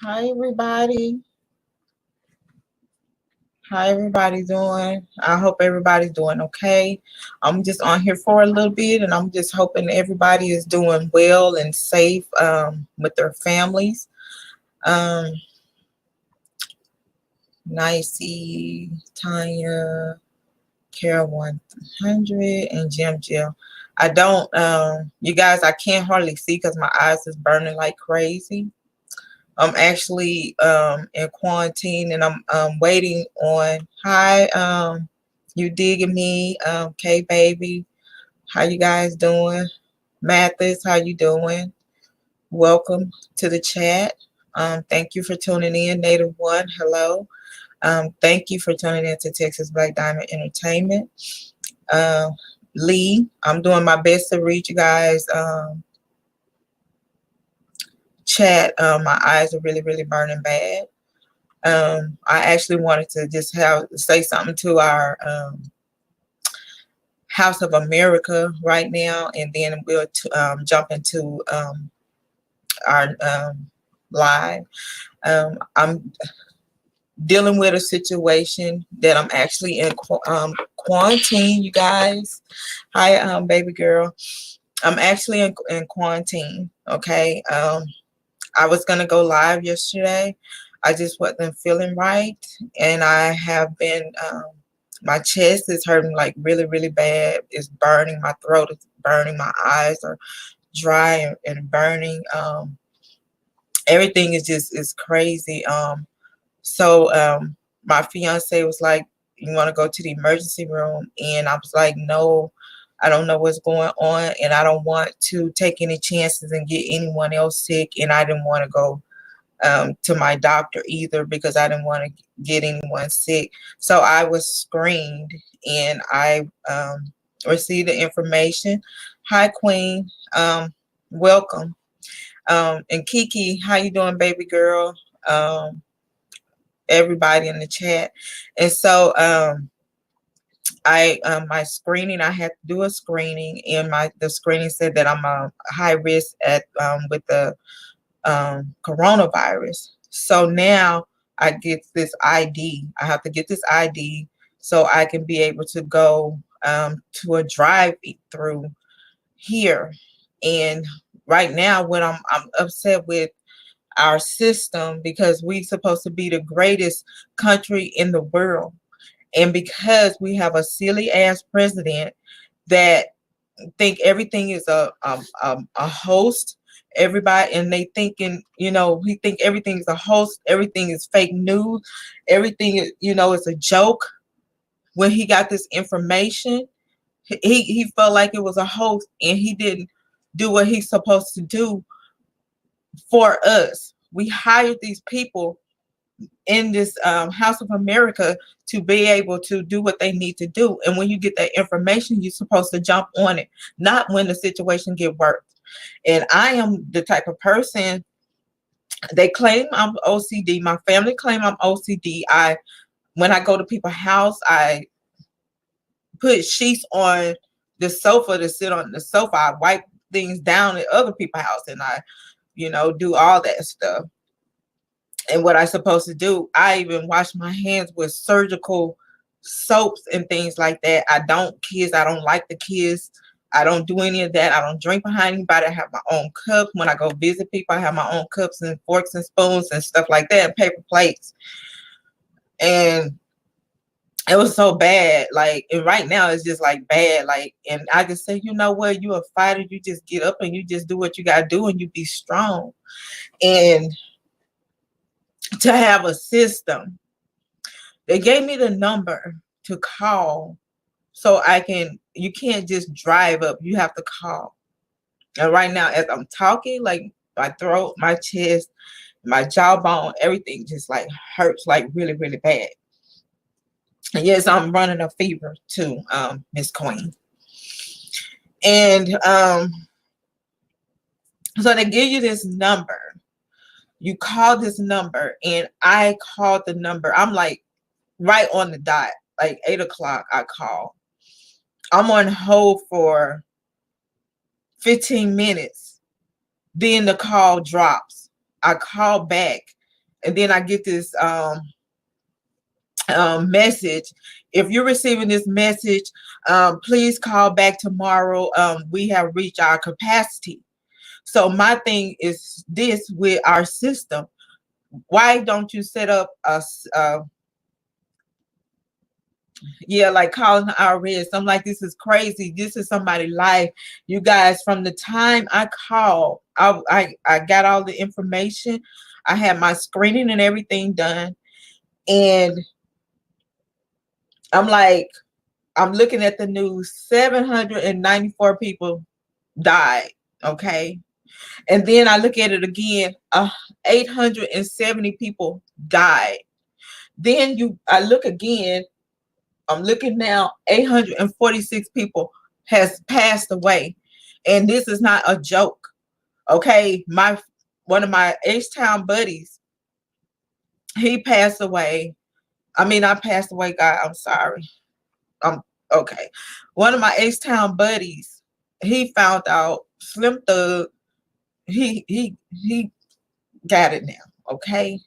Hi everybody. How everybody doing? I hope everybody's doing okay. I'm just on here for a little bit and I'm just hoping everybody is doing well and safe with their families. Um Nicey, Tanya, Carol 100 and Jim Jill. I don't you guys I can't hardly see because my eyes is burning like crazy. I'm actually in quarantine and I'm waiting on. Hi, you digging me? K baby, how you guys doing? Mathis, how you doing? Welcome to the chat. Thank you for tuning in. Native One, hello. Thank you for tuning in to Texas Black Diamond Entertainment. Uh, Lee, I'm doing my best to reach you guys. Chat. My eyes are really burning bad. I actually wanted to just say something to our House of America right now, and then we'll jump into our live. I'm dealing with a situation that I'm actually in quarantine, you guys. Hi, baby girl. I'm actually in quarantine, okay? I was going to go live yesterday. I just wasn't feeling right. And I have been, my chest is hurting like really bad. It's burning. My throat is burning. My eyes are dry and burning. Everything is crazy. So my fiance was like, you want to go to the emergency room? And I was like, no, I don't know what's going on. And I don't want to take any chances and get anyone else sick. And I didn't want to go to my doctor either because I didn't want to get anyone sick. So I was screened and I received the information. Hi, Queen. Welcome. And Kiki, how you doing, baby girl? Everybody in the chat. And so my screening, I had to do a screening, and the screening said that I'm a high risk at with the coronavirus. So now I get this ID. I have to get this ID so I can be able to go to a drive-through here. And right now, what I'm upset with our system because we're supposed to be the greatest country in the world, and because we have a silly ass president that think everything is a host, everybody, and they thinking, he think everything is a host, everything is fake news, everything is, it's a joke. When he got this information, he felt like it was a host, and he didn't do what he's supposed to do for us. We hired these people in this House of America to be able to do what they need to do. And when you get that information, you're supposed to jump on it, not when the situation get worse. And I am the type of person, they claim I'm OCD. My family claim I'm OCD. When I go to people's house, I put sheets on the sofa to sit on the sofa. I wipe things down at other people's house, and I, do all that stuff. And what I supposed to do, I even wash my hands with surgical soaps and things like that. I don't like the kids. I don't do any of that. I don't drink behind anybody. I have my own cups. When I go visit people, I have my own cups and forks and spoons and stuff like that, and paper plates. And it was so bad. Like, and right now it's just like bad. Like, and I just say, you know what? You're a fighter. You just get up and you just do what you got to do, and you be strong. And to have a system, they gave me the number to call so you can't just drive up, you have to call. And right now, as I'm talking, like my throat, my chest, my jawbone, everything just like hurts like really bad. And yes, I'm running a fever too, Miss Queen. And so they give you this number. You call this number, and I called the number. I'm like right on the dot, like 8 o'clock. I call. I'm on hold for 15 minutes. Then the call drops. I call back. And then I get this message. If you're receiving this message, please call back tomorrow. We have reached our capacity. So my thing is this with our system. Why don't you set up yeah, like calling the IRS? I'm like, this is crazy. This is somebody's life. You guys, from the time I called, I got all the information. I had my screening and everything done. And I'm like, I'm looking at the news, 794 people died. Okay. And then I look at it again, 870 people died. Then I look again, I'm looking now, 846 people has passed away. And this is not a joke. Okay. One of my H-Town buddies, he passed away. I mean, I passed away, God, I'm sorry. Okay. One of my H-Town buddies, he found out Slim Thug, he got it now. Okay.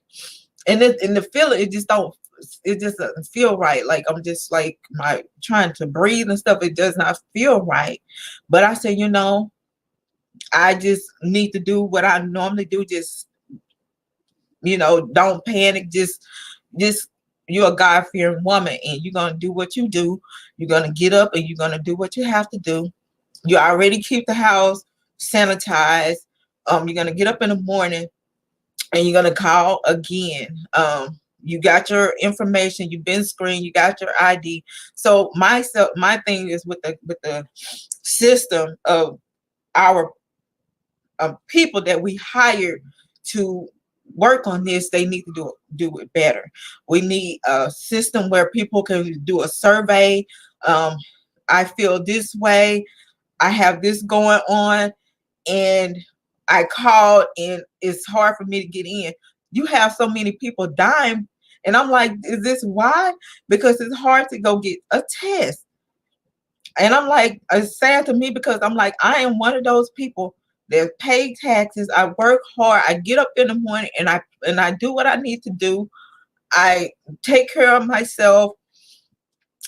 And in the feeling, it just doesn't feel right. Like I'm just like my trying to breathe and stuff. It does not feel right. But I said, I just need to do what I normally do. Just, don't panic. Just you're a God-fearing woman, and you're gonna do what you do. You're gonna get up and you're gonna do what you have to do. You already keep the house sanitized. You're gonna get up in the morning and you're gonna call again. You got your information, you've been screened, you got your ID. So my thing is with the system of our people that we hired to work on this. They need to do it better. We need a system where people can do a survey. I feel this way, I have this going on, and I called and it's hard for me to get in. You have so many people dying. And I'm like, is this why? Because it's hard to go get a test. And I'm like, it's sad to me because I'm like, I am one of those people that pay taxes. I work hard. I get up in the morning and I do what I need to do. I take care of myself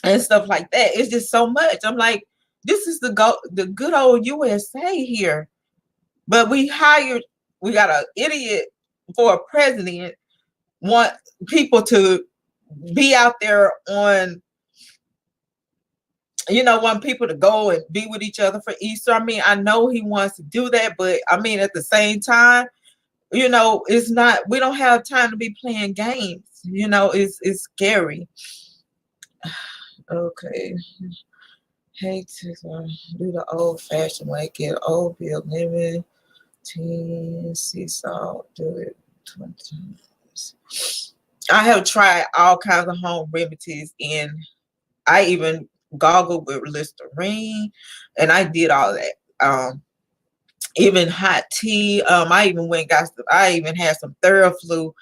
and stuff like that. It's just so much. I'm like, this is the good old USA here. But we got an idiot for a president, want people to be out there want people to go and be with each other for Easter. I mean, I know he wants to do that, but I mean, at the same time, it's not, we don't have time to be playing games. It's scary. Okay. Hate to do the old fashioned way, get old bill lemon, tea, sea salt, do it 20 times. I have tried all kinds of home remedies, and I even gargled with Listerine, and I did all that. Even hot tea. I even had some Theraflu.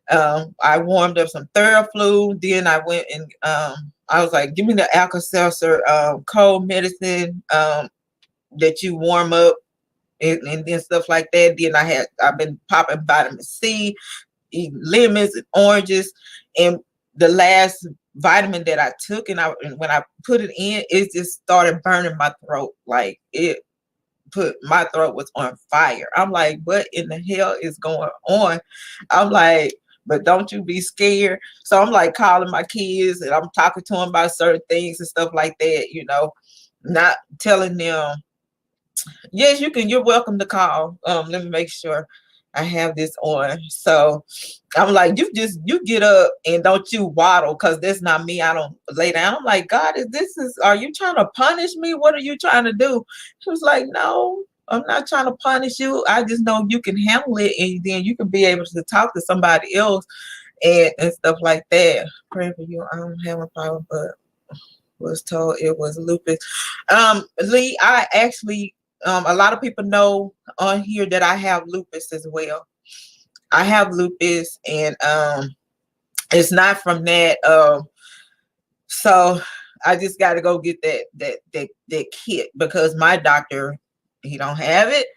I warmed up some Theraflu. Then I went and I was like, give me the Alka-Seltzer cold medicine that you warm up and then stuff like that. Then I've been popping vitamin C, eating lemons and oranges, and the last vitamin that I took and when I put it in, it just started burning my throat. Like my throat was on fire. I'm like, what in the hell is going on? I'm like, but don't you be scared. So I'm like calling my kids and I'm talking to them about certain things and stuff like that, not telling them, yes, you're welcome to call. Let me make sure I have this on. So I'm like, you get up and don't you waddle, because that's not me. I don't lay down. I'm like, God, are you trying to punish me? What are you trying to do? He was like, no, I'm not trying to punish you. I just know you can handle it, and then you can be able to talk to somebody else and stuff like that. Pray for you. I don't have a problem, but was told it was lupus. Lee, I actually, a lot of people know on here that I have lupus as well. I have lupus, and it's not from that. So I just got to go get that kit, because my doctor, he don't have it.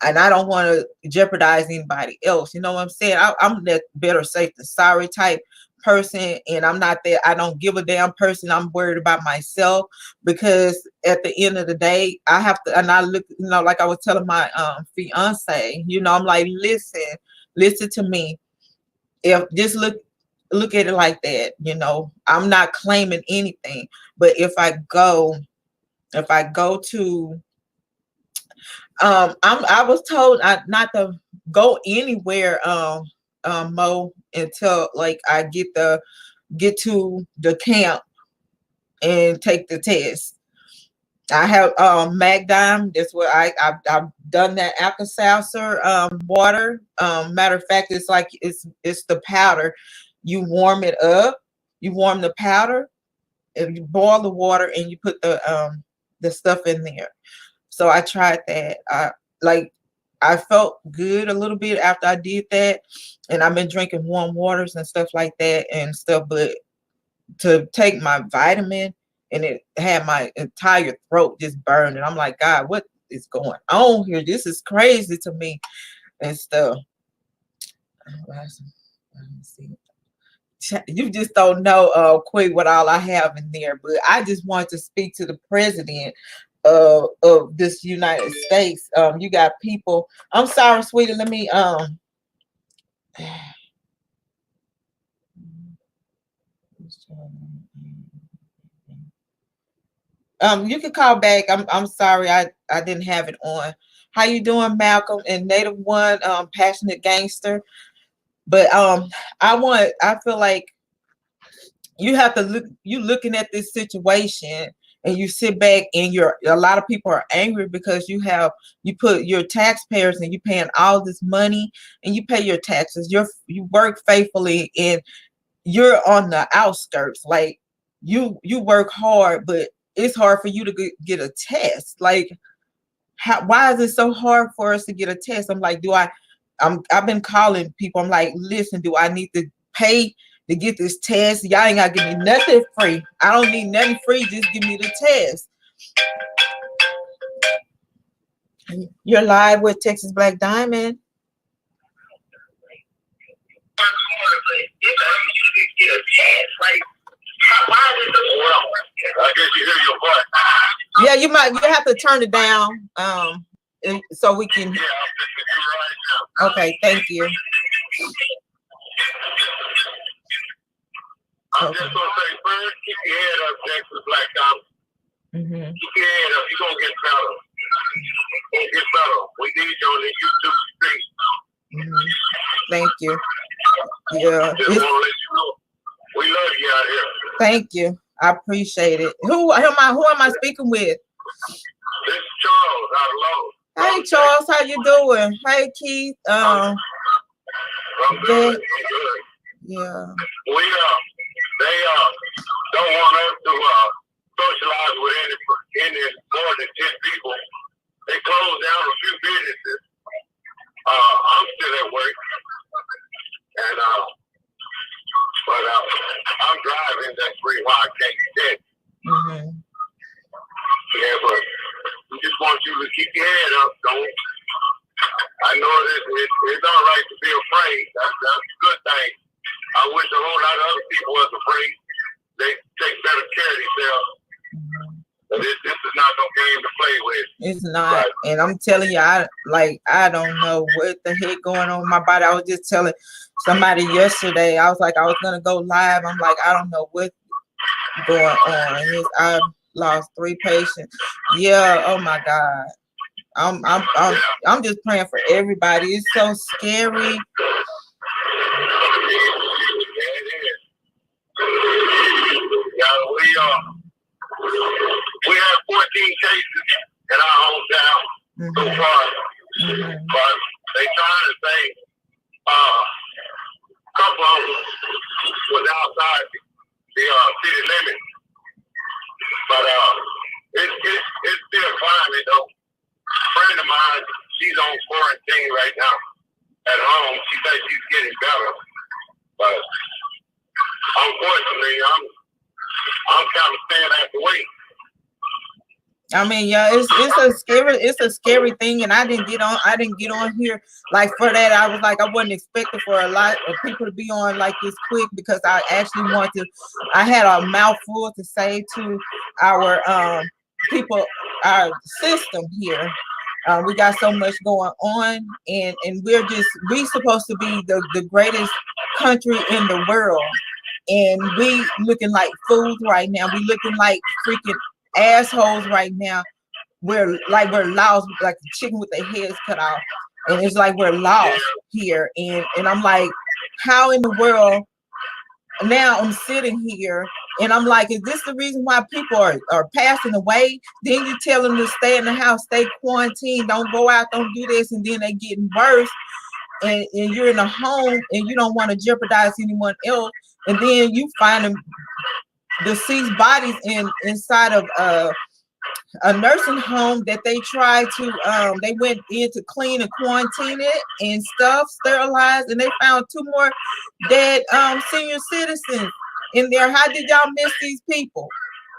and I don't want to jeopardize anybody else. You know what I'm saying? I'm that better safe than sorry type person, and I'm not that I don't give a damn person. I'm worried about myself, because at the end of the day, I have to, and I look, like I was telling my fiance, I'm like, listen to me. If just look at it like that, I'm not claiming anything, but if I go to I was told not to go anywhere, Mo, until like I get to the camp and take the test. I have Magdime. That's what I've done that Alka-Seltzer water. Matter of fact, it's like it's the powder. You warm it up. You warm the powder. If you boil the water and you put the stuff in there. So I tried that. I felt good a little bit after I did that, and I've been drinking warm waters and stuff like that and stuff. But to take my vitamin, and it had my entire throat just burned, and I'm like, God, what is going on here? This is crazy to me and stuff. Let me see. You just don't know, quick, what all I have in there. But I just want to speak to the president of this United States. You got people. I'm sorry, sweetie. Let me you can call back. I'm sorry, I didn't have it on. How you doing, Malcolm and Native One, passionate gangster? But I feel like you have to look, you looking at this situation, and you sit back, and a lot of people are angry because you put your taxpayers, and you paying all this money, and you pay your taxes, you work faithfully, and you're on the outskirts. Like you work hard, but it's hard for you to get a test. Like, why is it so hard for us to get a test? I'm like, I've been calling people. I'm like, listen, do I need to pay to get this test? Y'all ain't gotta give me nothing free. I don't need nothing free. Just give me the test. You're live with Texas Black Diamond. I guess you hear your voice. Yeah, you have to turn it down, so we can. Yeah, okay, thank you. I'm just gonna say, first, keep your head up, Texas Black Diamond. Keep your head up. You're gonna get better. You're gonna get better. We need you on the YouTube street. Thank you. Yeah. Just want to let you know, we love you out here. Thank you. I appreciate it. Who am I speaking with? This is Charles out of Lowe's. Hey Charles, how you doing? Hey Keith. I'm good. Yeah. They don't want us to socialize with any more than 10 people. They closed down a few businesses. I'm still at work, and but I'm driving. That's really why I can't sit. Yeah, but we just want you to keep your head up. I know it's all right to be afraid. That's a good thing. I wish a whole lot of other people was afraid. They take better care of themselves. This is not no game to play with. It's not. Right. And I'm telling you, I don't know what the heck going on with my body. I was just telling somebody yesterday, I was like, I was gonna go live. I'm like, I don't know what's going on. I've lost 3 patients. Yeah, oh my God. I'm just praying for everybody. It's so scary. We have 14 cases in our hometown so far, but they trying to say a couple of them was outside the city limits, but it's still climbing though. A friend of mine, she's on quarantine right now at home. She says she's getting better, but unfortunately, I'm kind of staying out the way. I mean, yeah, it's a scary thing, and I didn't get on here like for that. I was like, I wasn't expecting for a lot of people to be on like this quick because I actually wanted to. I had a mouthful to say to our people, our system here. We got so much going on, and we supposed to be the greatest country in the world, and we looking like fools right now. We looking like freaking assholes right now. We're lost, like the chicken with their heads cut off, and it's like we're lost here. And I'm like, how in the world? Now I'm sitting here and I'm like, is this the reason why people are passing away? Then you tell them to stay in the house, stay quarantined, don't go out, don't do this, and then they getting worse. And you're in a home and you don't want to jeopardize anyone else. And then you find them deceased bodies inside of a nursing home that they tried to they went in to clean and quarantine it and stuff, sterilized, and they found two more dead senior citizens in there. How did y'all miss these people?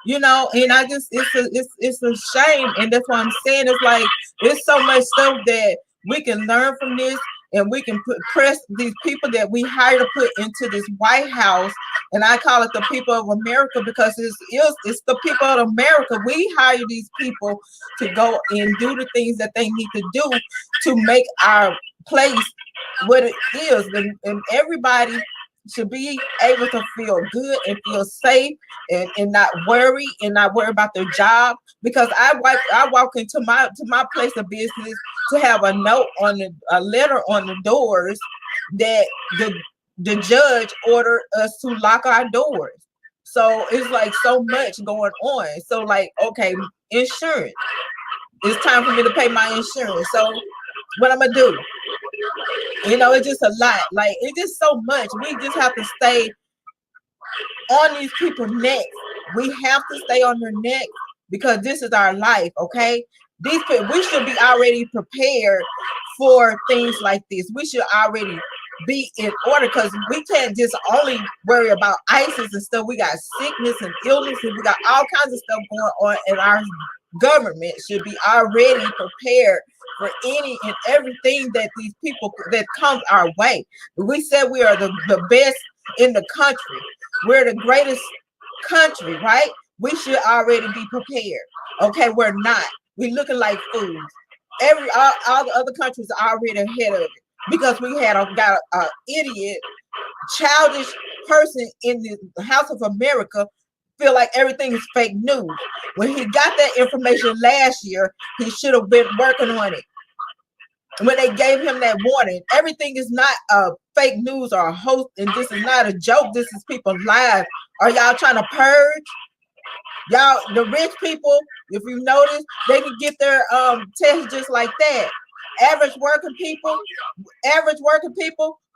You know, and I just it's a shame, and that's what I'm saying. It's like there's so much stuff that we can learn from this, and we can press these people that we hire to put into this White House, and I call it the people of America because it's the people of America. We hire these people to go and do the things that they need to do to make our place what it is, and everybody should be able to feel good and feel safe and not worry about their job. Because I walk into my place of business to have a note on a letter on the doors that the judge ordered us to lock our doors. So it's like so much going on. So like, okay, insurance. It's time for me to pay my insurance. So what I'm gonna do? You know, it's just a lot. Like it's just so much. We just have to stay on these people's necks. We have to stay on their neck because this is our life. Okay, these people, we should be already prepared for things like this. We should already be in order because we can't just only worry about ISIS and stuff. We got sickness and illness, and we got all kinds of stuff going on, and our government should be already prepared for any and everything that these people that comes our way. We said we are the best in the country. We're the greatest country, right? We should already be prepared. Okay, we're not. We're looking like fools. All the other countries are already ahead of it because we got a idiot, childish person in the House of America feel like everything is fake news. When he got that information last year, he should have been working on it. When they gave him that warning, everything is not fake news or a hoax, and this is not a joke. This is people's lives. Are y'all trying to purge? Y'all, the rich people, if you notice, they can get their test just like that. Average working people,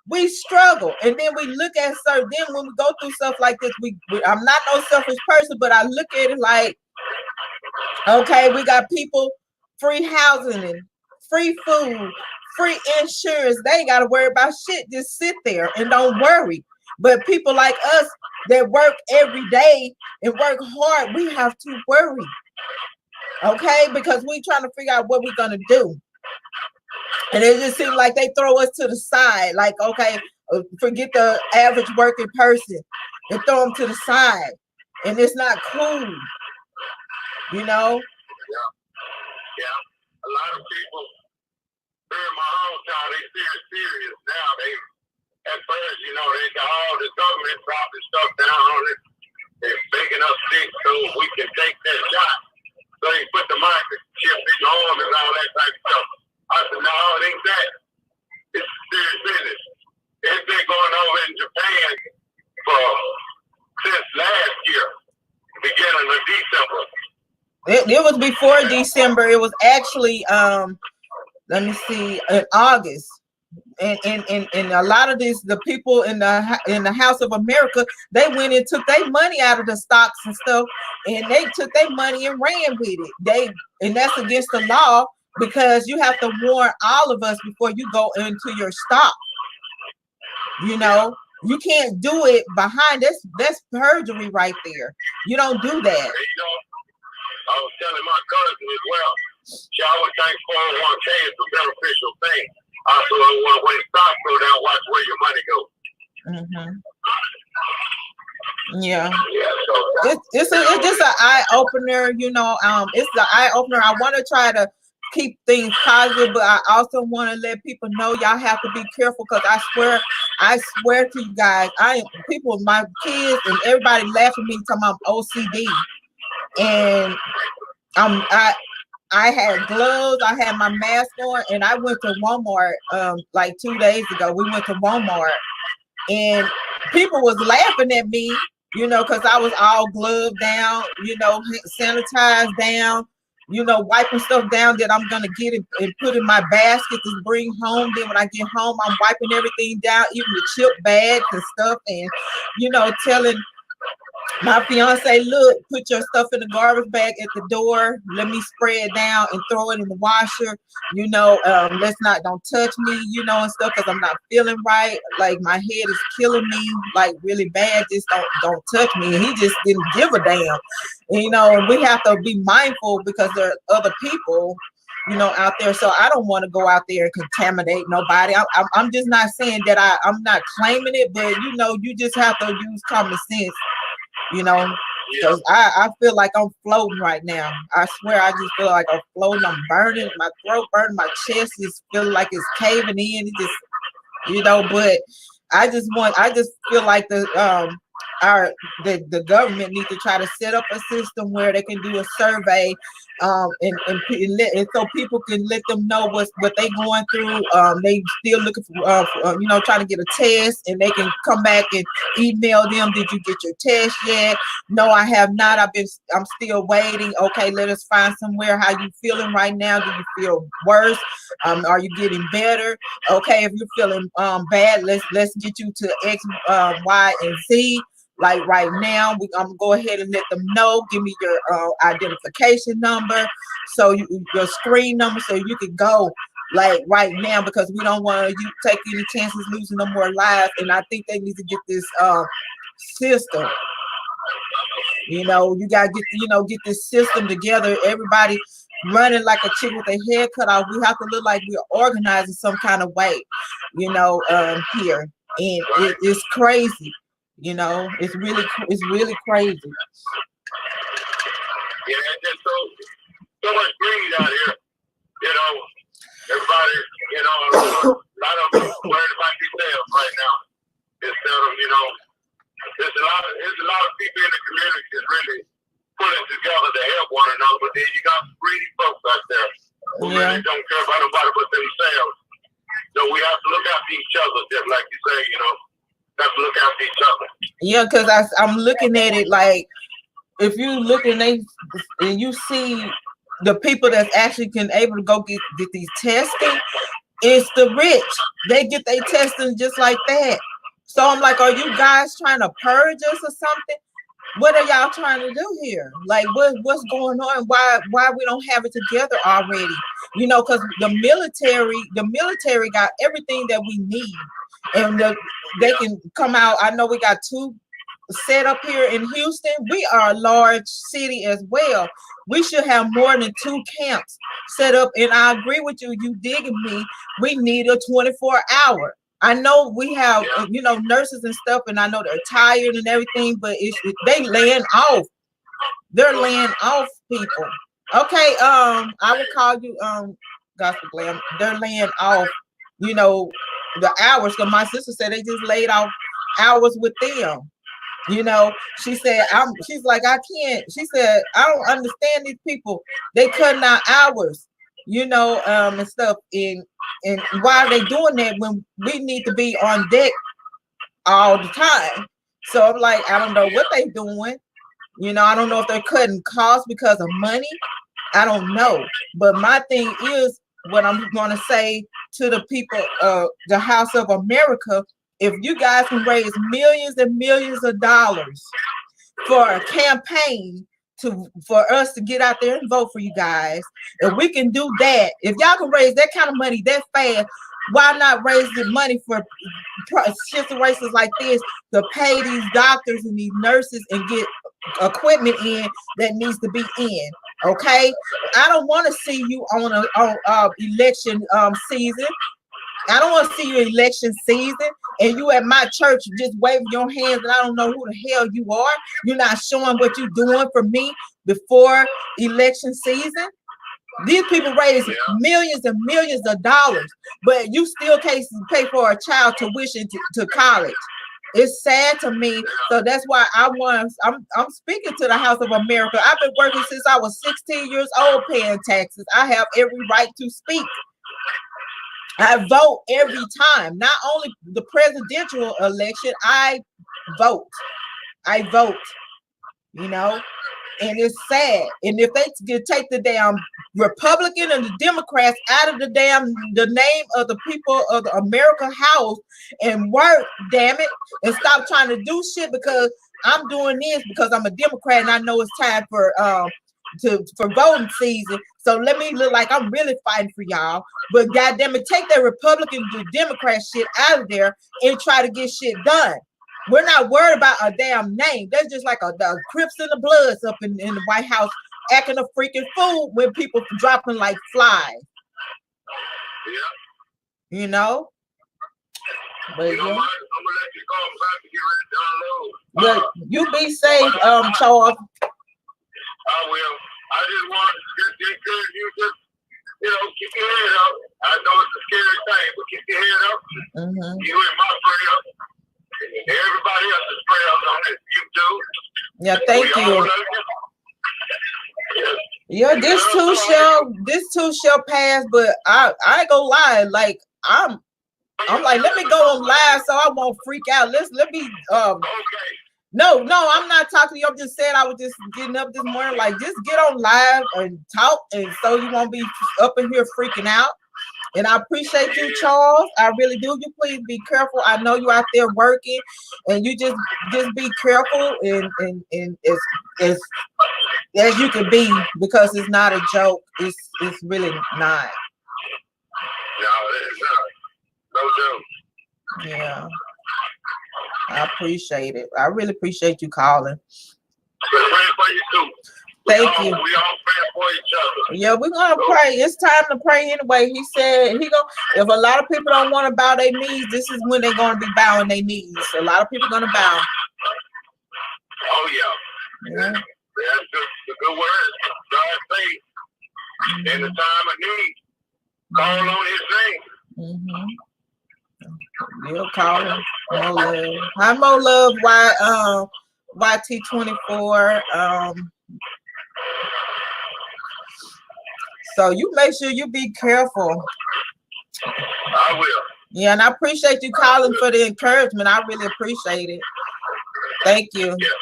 we struggle, and then we look at certain. Then when we go through stuff like this, I'm not no selfish person, but I look at it like, okay, we got people free housing and free food, free insurance. They ain't got to worry about shit. Just sit there and don't worry. But people like us that work every day and work hard, we have to worry. Okay, because we trying to figure out what we're gonna do. And it just seems like they throw us to the side, like, okay, forget the average working person and throw them to the side. And it's not cool, you know? Yeah. A lot of people during my hometown, they serious now. They, at first, you know, they got all the government dropping stuff down on it. They're making us sick so we can take that shot. So they put the microchip in your arm and all that type of stuff. I said, no, it ain't that. It's serious business. It's been going over in Japan since last year, beginning of December. It was before December. It was actually let me see, in August. And a lot of the people in the House of America, they went and took their money out of the stocks and stuff, and they took their money and ran with it. And that's against the law because you have to warn all of us before you go into your stock. You know, you can't do it behind. That's perjury right there. You don't do that. I was telling my cousin as well. She always thinks 401k is a beneficial thing. Also, when stocks go down, watch where your money goes. Mm-hmm. Yeah. Yeah, so It's just an eye opener, you know. It's the eye opener. I want to try to keep things positive, but I also want to let people know y'all have to be careful, because I swear to you guys, people, my kids and everybody laughing at me talking about OCD, and I had gloves, I had my mask on, and I went to Walmart like 2 days ago. We went to Walmart, and people was laughing at me, you know, because I was all gloved down, you know, sanitized down, you know, wiping stuff down that I'm gonna get and put in my basket to bring home. Then when I get home, I'm wiping everything down, even the chip bags and stuff, and you know, telling my fiance, look, put your stuff in the garbage bag at the door. Let me spray it down and throw it in the washer. You know, don't touch me, you know, and stuff, because I'm not feeling right. Like my head is killing me, like really bad. Just don't touch me. And he just didn't give a damn. And, you know, and we have to be mindful because there are other people, you know, out there. So I don't want to go out there and contaminate nobody. I'm just not saying that I'm not claiming it, but you know, you just have to use common sense. You know, because I feel like I'm floating right now. I swear, I just feel like I'm floating. I'm burning, my throat burning, my chest is feeling like it's caving in. It just, you know, but I just feel like the government needs to try to set up a system where they can do a survey, and so people can let them know what they going through. They still looking for, you know, trying to get a test, and they can come back and email them. Did you get your test yet? No, I have not. I'm still waiting. Okay, let us find somewhere. How you feeling right now? Do you feel worse? Are you getting better? Okay, if you're feeling bad, let's get you to X, Y, and Z. Like right now, I'm gonna go ahead and let them know. Give me your identification number, your screen number, so you can go like right now, because we don't want you take any chances losing no more lives. And I think they need to get this system. You know, you gotta get this system together. Everybody running like a chick with their head cut off. We have to look like we're organized in some kind of way, you know, here, and it's crazy. You know, it's really crazy. Yeah, there's so much greed out here. You know, everybody, you know, a lot of them worried about themselves right now. Instead of, you know, there's a lot of people in the community that's really pulling together to help one another. But then you got some greedy folks out there who really don't care about nobody but themselves. So we have to look after each other, just like you say, you know. Have to look after each other. Yeah, because I'm looking at it like, if you look and you see the people that's actually able to go get these testing, it's the rich. They get their testing just like that. So I'm like, are you guys trying to purge us or something? What are y'all trying to do here? Like, what's going on? Why we don't have it together already? You know, because the military got everything that we need, and they can come out. I know we got 2 set up here in Houston. We are a large city as well. We should have more than 2 camps set up. And I agree with you. You digging me? We need a 24-hour. I know we have, you know, nurses and stuff, and I know they're tired and everything, but they laying off. They're laying off people. Okay, I will call you Gospel Glam. They're laying off, you know, the hours. Because my sister said they just laid off hours with them. You know, she's like, I can't. She said, I don't understand these people. They cutting out hours, you know, and stuff. And why are they doing that when we need to be on deck all the time? So I'm like, I don't know what they doing. You know, I don't know if they're cutting costs because of money. I don't know. But my thing is, what I'm going to say to the people, the House of America, if you guys can raise millions and millions of dollars for a campaign for us to get out there and vote for you guys, if we can do that, if y'all can raise that kind of money that fast, why not raise the money for situations like this to pay these doctors and these nurses and get equipment in that needs to be in? Okay, I don't want to see you on election season. I don't want to see you election season and you at my church just waving your hands and I don't know who the hell you are. You're not showing what you're doing for me before election season. These people raise millions and millions of dollars, but you still can't pay for a child tuition to college. It's sad to me. So that's why I'm speaking to the House of America. I've been working since I was 16 years old paying taxes. I have every right to speak. I vote every time, not only the presidential election, I vote. I vote, you know, and it's sad. And if they take the damn Republican and the Democrats out of the name of the people of the America House and work, damn it, and stop trying to do shit because I'm doing this because I'm a Democrat and I know it's time for voting season. So let me look like I'm really fighting for y'all. But goddamn it, take that Republican to Democrat shit out of there and try to get shit done. We're not worried about a damn name. That's just like the Crips and the Bloods up in the White House acting a freaking fool when people dropping like flies. Yeah. You know? But I'm gonna let you go. I'm about to get ready to download. But you be safe, Charles. I will. I just want to encourage you to, keep your head up. I know it's a scary thing, but keep your head up. Mm-hmm. You in my prayers. Everybody else's prayers on it. You do. Yeah, thank you. Yeah, this too shall pass, but I ain't gonna lie, like I'm like, let me go on live so I won't freak out. Let me Okay. No, I'm not talking to you. I'm just saying I was just getting up this morning, like just get on live and talk, and so you won't be up in here freaking out. And I appreciate you, Charles. I really do. You please be careful. I know you out there working, and you just be careful and as you can be, because it's not a joke. It's really not. No, it's not. No joke. Yeah. I appreciate it. I really appreciate you calling. We're praying for you too. Thank you. We all pray for each other. Yeah, we're gonna pray. It's time to pray anyway. He said if a lot of people don't want to bow their knees, this is when they're gonna be bowing their knees. A lot of people gonna bow. Oh yeah. That's the good word. God faith in the time of need. Call on his name. Mm-hmm. You'll call him. More love. Hi, more love. YT24. So you make sure you be careful. I will. Yeah, and I appreciate you calling for the encouragement. I really appreciate it. Thank you. Yeah.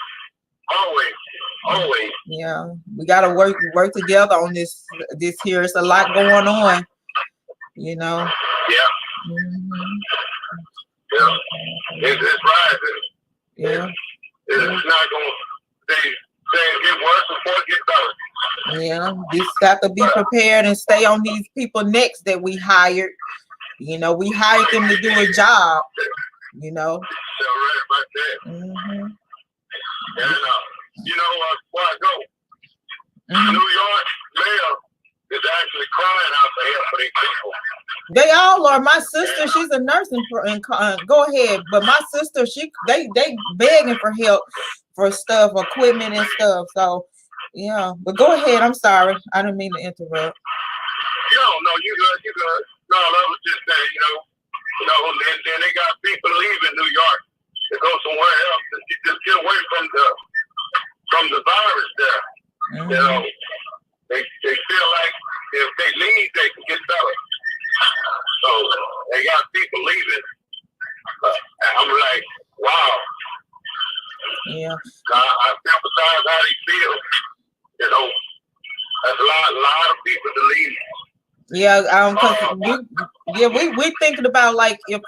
Always. Yeah, we gotta work together on this here. It's a lot going on. Yeah. Mm-hmm. Yeah. It's rising. Yeah. It's not going to get worse before it gets better. Yeah, just got to be prepared and stay on these people next that we hired. We hired them to do a job. So right about that. Mm-hmm. And where I go, New York mayor is actually crying out for help for these people. They all are. My sister, she's a nurse go ahead. But my sister, they begging for help for stuff, equipment and stuff. So yeah, but go ahead. I'm sorry. I didn't mean to interrupt. No, you good. No, I was just saying, then they got people leaving New York to go somewhere else to just get away from the virus there. Mm-hmm. They feel like if they leave, they can get better. So they got people leaving. And I'm like, wow. Yeah. I sympathize how they feel. There's a lot of people to leave. Yeah, we thinking about like if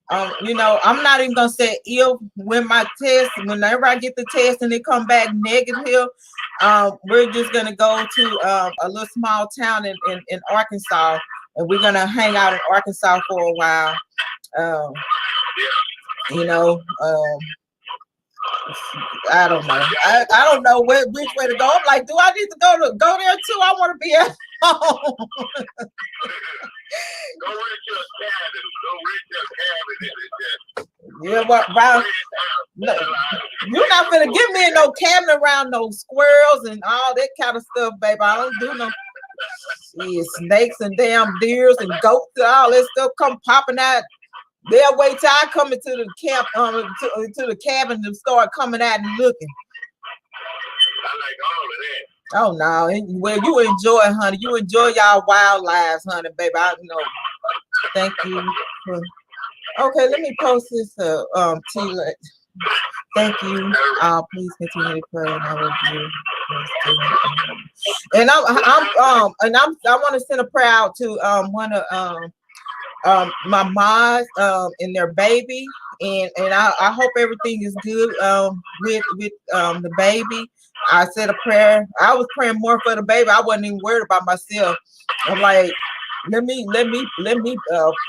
I'm not even gonna say if whenever I get the test and it come back negative, we're just gonna go to a little small town in Arkansas, and we're gonna hang out in Arkansas for a while. I don't know. I don't know which way to go. I'm like, do I need to go there too? I want to be at home. Go reach your cabin. Go reach your cabin and just. Yeah, what round? No, you're not gonna give me no cabin around no squirrels and all that kind of stuff, baby. I don't do no snakes and damn deers and goats and all that stuff come popping out. They'll wait till I come into the camp, to the cabin and start coming out and looking. I like all of that. Oh no, well you enjoy, honey. You enjoy y'all wildlife, honey, baby. I know. Thank you. Okay, let me post this T-Lex. Thank you. Please continue to pray and I will do. And I want to send a prayer out to one of my moms and their baby, and I hope everything is good with the baby. I said a prayer. I was praying more for the baby. I wasn't even worried about myself. I'm like, let me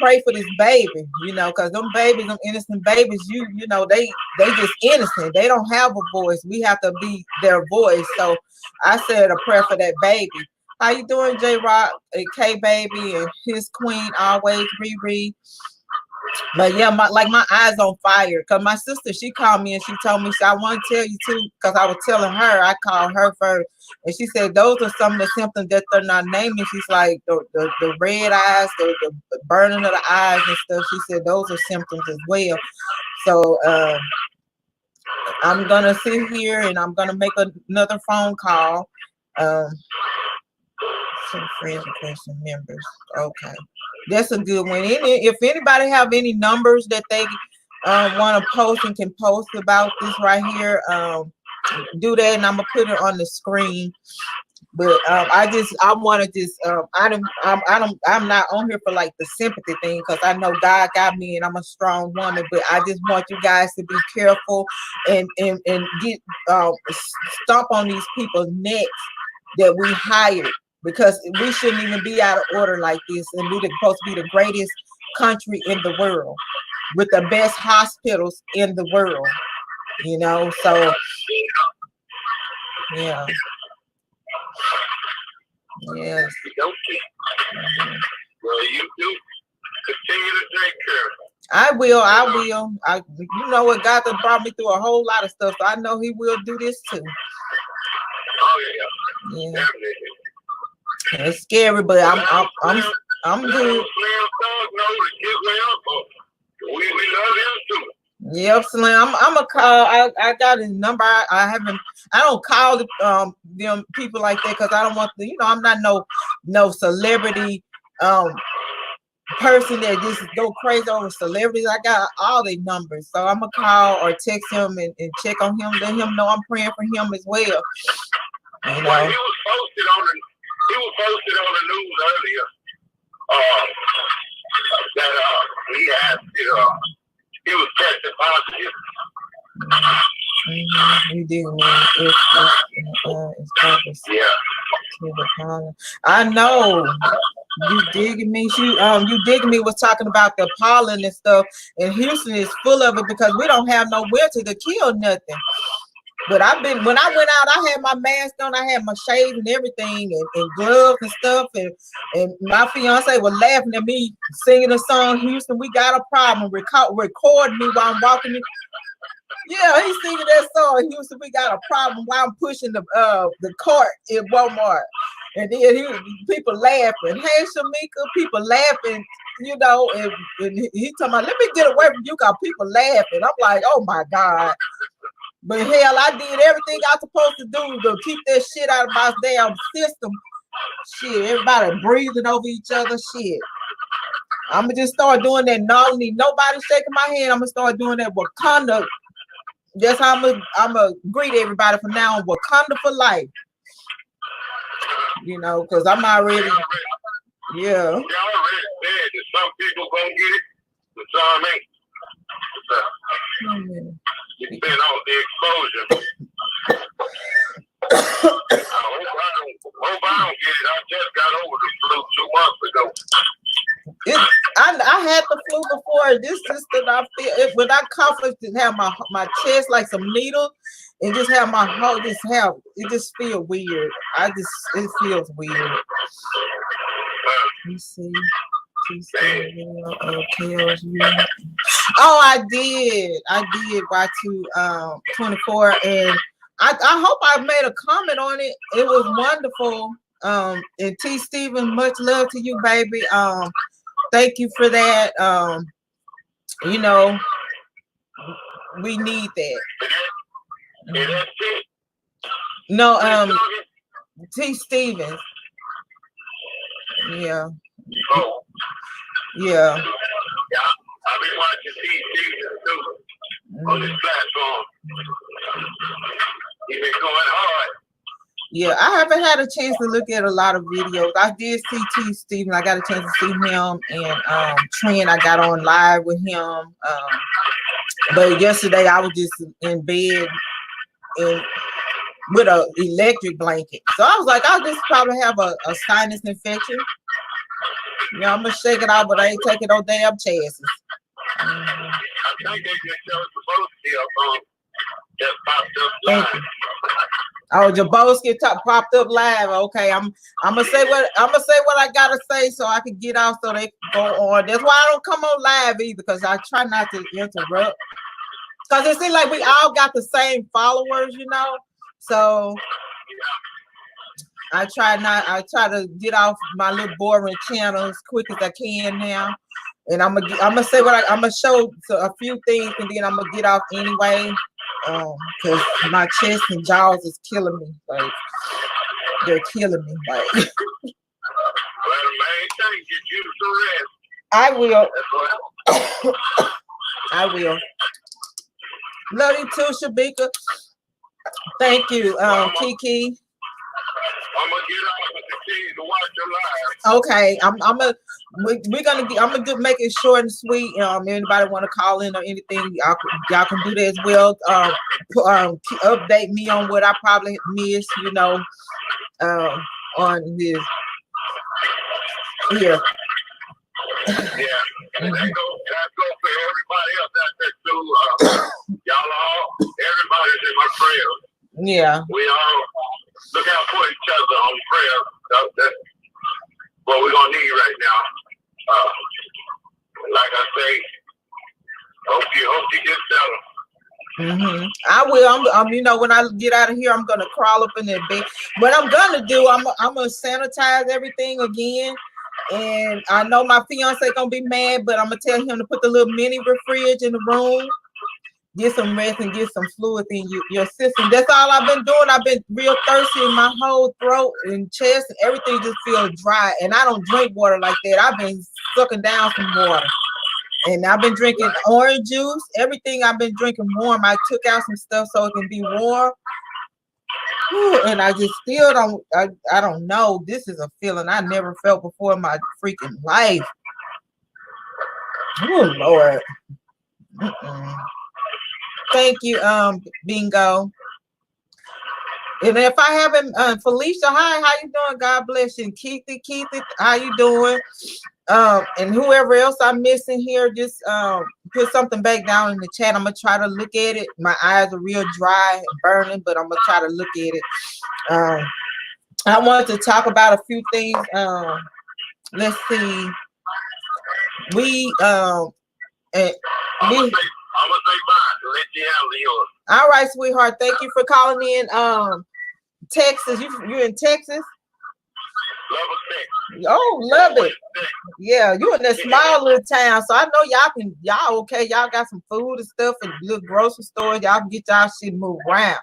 pray for this baby, because them babies, them innocent babies, you know, they just innocent. They don't have a voice. We have to be their voice. So I said a prayer for that baby. How you doing, J Rock, K Baby, and his queen always, Riri? But yeah, my eyes on fire. Cause my sister, she called me and she told me, I want to tell you too, because I was telling her, I called her first, and she said those are some of the symptoms that they're not naming. She's like the red eyes, the burning of the eyes and stuff. She said those are symptoms as well. So I'm gonna sit here and I'm gonna make another phone call. Some friends requesting members. Okay, that's a good one. If anybody have any numbers that they want to post and can post about this right here, do that, and I'm gonna put it on the screen. But I'm not on here for like the sympathy thing, because I know God got me and I'm a strong woman. But I just want you guys to be careful and get stomp on these people's necks that we hired, because we shouldn't even be out of order like this. And we're supposed to be the greatest country in the world with the best hospitals in the world, so yeah. Yes. Mm-hmm. Well, you do continue to take care. I will. You know what? God has brought me through a whole lot of stuff, so I know He will do this too. Oh yeah. It's scary, but I'm good. We love him too. Yep, Slim. I'm a call. I got his number. I don't call them people like that, because I don't want to. I'm not no celebrity person that just go crazy over celebrities. I got all their numbers, so I'm gonna call or text him and check on him. Let him know I'm praying for him as well. Well, he was posted on the news earlier that he had he was tested positive. You dig me? Yeah. I know. You digging me? You digging me was talking about the pollen and stuff, and Houston is full of it because we don't have no winter to kill nothing. But when I went out, I had my mask on, I had my shades and everything, and gloves and stuff, and my fiance was laughing at me singing a song, Houston, we got a problem, recording me while I'm walking. Yeah, he's singing that song, Houston, we got a problem, while I'm pushing the cart in Walmart. And then people laughing. Hey, Shamika, people laughing, and he talking about, let me get away from you, because people laughing. I'm like, oh my God. But hell, I did everything I was supposed to do to keep that shit out of my damn system. Shit, everybody breathing over each other. Shit. I'm going to just start doing that. No, I don't need nobody shaking my hand. I'm going to start doing that Wakanda. That's how I'm going to greet everybody from now on. Wakanda for life. Because I'm already. Yeah. You already said that some people going to get it, but some ain't. Depending on the exposure. I hope I don't get it. I just got over the flu 2 months ago. I had the flu before before. This that I feel it when I cough, it just have my chest like some needles, and just have my whole it just feel weird. It feels weird. Let me see. Oh, I did Y2 24, and I hope I made a comment on it. It was wonderful. And T. Stephen, much love to you, baby. Thank you for that. You know, we need that. No, T. Stevens. Yeah. Oh. Yeah. Yeah. I've been watching T. Stevens too on this platform. He's been going hard. Yeah, I haven't had a chance to look at a lot of videos. I did see T. Stevens. I got a chance to see him, and Trent, I got on live with him. But yesterday I was just in bed and with an electric blanket. So I was like, I'll just probably have a sinus infection. You know, I'm gonna shake it out, but I ain't taking no damn chances. I think they just showed Jabowski up just popped up live. Oh, Jabowski popped up live. Okay, I'm gonna say what I gotta say so I can get out so they can go on. That's why I don't come on live either, because I try not to interrupt. Because it seems like we all got the same followers, you know. So I try to get off my little boring channel as quick as I can now. And I'm gonna say what I'm gonna show a few things, and then I'm gonna get off anyway. Because my chest and jaws is killing me. Like, they're killing me. Like, well, the main thing, get you to rest. I will. I will. Love you too, Shabika. Thank you, Kiki. I'm gonna get off and continue to watch your live. Okay, I'm gonna make it short and sweet. Anybody want to call in or anything, y'all can do that as well. Update me on what I probably missed, you know, on this here. Yeah, and that go for everybody else out there too. Y'all everybody's in my prayers. Yeah. We all look out for each other on prayer. That's what we're gonna need right now. Like I say, hope you get settled. I will. I'm you know, when I get out of here, I'm gonna crawl up in that bed. What I'm gonna do, I'm gonna sanitize everything again. And I know my fiance gonna be mad, but I'm gonna tell him to put the little mini fridge in the room. Get some rest and get some fluids in your system. That's all I've been doing. I've been real thirsty in my whole throat and chest, and everything just feels dry. And I don't drink water like that. I've been sucking down some water. And I've been drinking orange juice. Everything I've been drinking warm. I took out some stuff so it can be warm. And I just still don't, I don't know. This is a feeling I never felt before in my freaking life. Oh, Lord. Thank you, Bingo. And if I haven't, Felicia, hi, how you doing? God bless you. And Keithy, how you doing? And whoever else I'm missing here, just put something back down in the chat. I'm gonna try to look at it. My eyes are real dry and burning, but I'm gonna try to look at it. I wanted to talk about a few things. Let's see. I'm gonna say bye. Let you handle yours. All right, sweetheart. Thank you for calling in. Texas. You in Texas? Lubbock, Texas. Oh, Lubbock. Yeah, you in that small little town. So I know y'all okay. Y'all got some food and stuff and little grocery stores. Y'all can get y'all shit moved around.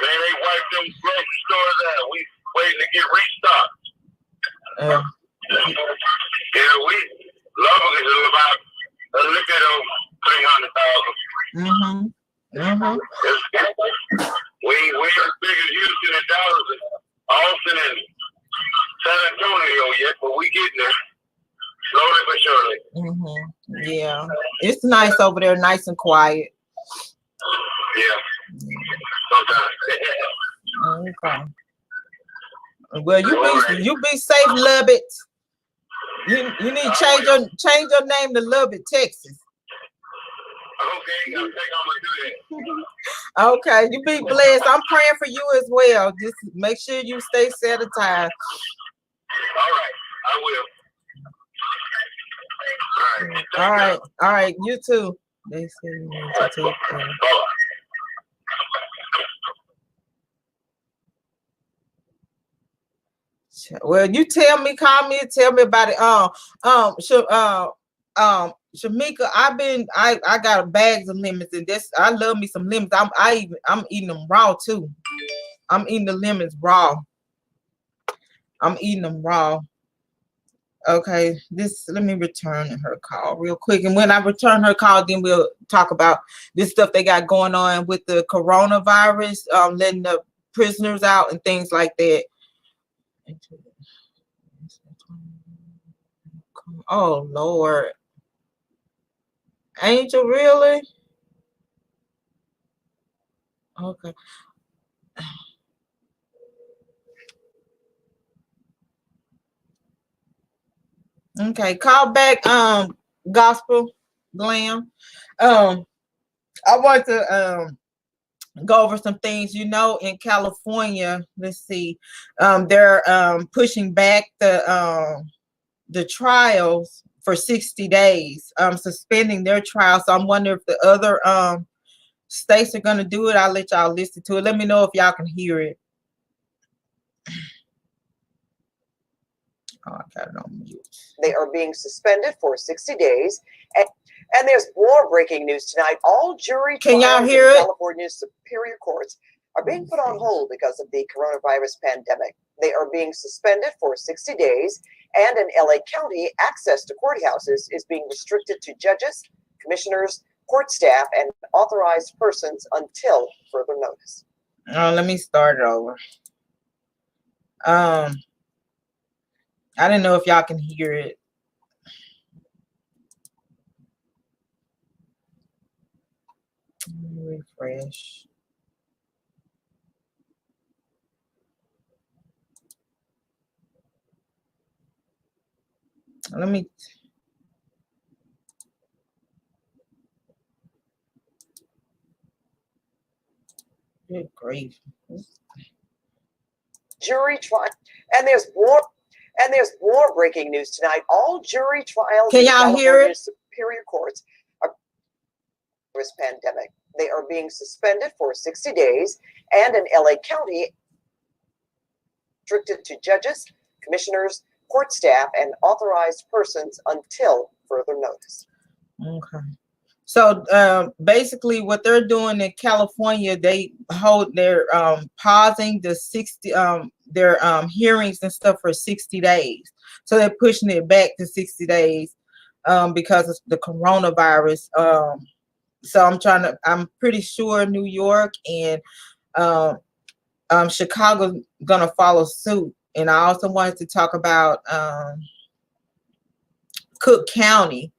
Man, they wiped them grocery stores out. We waiting to get restocked. Yeah, Lubbock is about a little bit over 300,000. We ain't as big as Houston and Dallas and Austin and San Antonio yet, but we getting there slowly but surely. Yeah, it's nice over there, nice and quiet. Yeah, sometimes. Okay. Well, you be safe, Lubbock. You need to I will. change your name to Lubbock, Texas. Okay, I think I'm gonna do that. Okay, you be blessed. I'm praying for you as well. Just make sure you stay sanitized. All right, I will. All right, All thank right, you. all right, you too. They say you need to take care. Bye. Well, you tell me, call me, and tell me about it. Shamika, I got bags of lemons, and this I love me some lemons. I'm eating them raw too. I'm eating the lemons raw. I'm eating them raw. Okay, let me return her call real quick, and when I return her call, then we'll talk about this stuff they got going on with the coronavirus, letting the prisoners out and things like that. Oh Lord, Angel, really? Okay. Okay, call back gospel glam. I want to go over some things. In California, let's see, they're pushing back the trials for 60 days, suspending their trial. So I'm wondering if the other states are gonna do it. I'll let y'all listen to it. Let me know if y'all can hear it. Oh, I got it on mute. They are being suspended for 60 days. And there's more breaking news tonight. All jury trials in California's superior courts are being put on hold because of the coronavirus pandemic. They are being suspended for 60 days, and in LA County, access to courthouses is being restricted to judges, commissioners, court staff, and authorized persons until further notice. Let me start it over. I didn't know if y'all can hear it. Refresh. Let me. Good grief. Jury trial, and there's more breaking news tonight. All jury trials Can y'all hear it? Superior courts are this pandemic. They are being suspended for 60 days, and in LA County, restricted to judges, commissioners, court staff, and authorized persons until further notice. Okay. So basically what they're doing in California, they're pausing the 60 their hearings and stuff for 60 days. So they're pushing it back to 60 days because of the coronavirus. So I'm pretty sure New York and Chicago's gonna follow suit. And I also wanted to talk about Cook County.